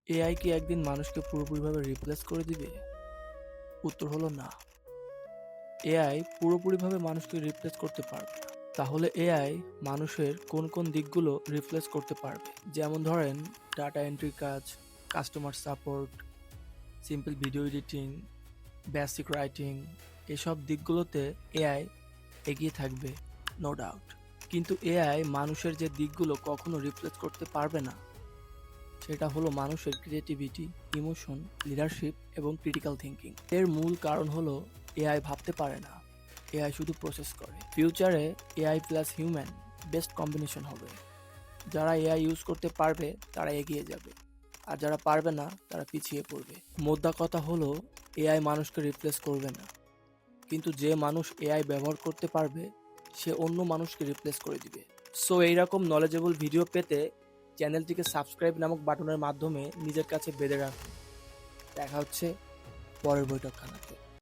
AI কি একদিন মানুষকে পুরোপুরিভাবে রিপ্লেস করে দিবে? উত্তর হলো না। এআই পুরোপুরিভাবে মানুষকে রিপ্লেস করতে পারবে না। তাহলে এআই মানুষের কোন কোন দিকগুলো রিপ্লেস করতে পারবে? যেমন ধরেন ডাটা এন্ট্রি কাজ, customer support, simple video editing, basic writing, এসব দিকগুলোতে এআই এগিয়ে থাকবে, নো ডাউট। কিন্তু এআই মানুষের যে দিকগুলো কখনো রিপ্লেস করতে পারবে না, সেটা হলো মানুষের ক্রিয়েটিভিটি, ইমোশন, লিডারশিপ এবং ক্রিটিক্যাল থিঙ্কিং। এর মূল কারণ হলো এআই ভাবতে পারে না, এআই শুধু প্রসেস করে। ফিউচারে AI plus human best combination হবে। যারা এআই ইউজ করতে পারবে তারা এগিয়ে যাবে, আর যারা পারবে না তারা পিছিয়ে পড়বে। মোদ্দা কথা হলো এআই মানুষকে রিপ্লেস করবে না, কিন্তু যে মানুষ এআই ব্যবহার করতে পারবে সে অন্য মানুষকে রিপ্লেস করে দিবে। সো এইরকম নলেজেবল ভিডিও পেতে চ্যানেলটিকে সাবস্ক্রাইব নামক বাটনের মাধ্যমে নিজের কাছে বেঁধে রাখুন। দেখা হচ্ছে পরের বৈঠকখানাতে।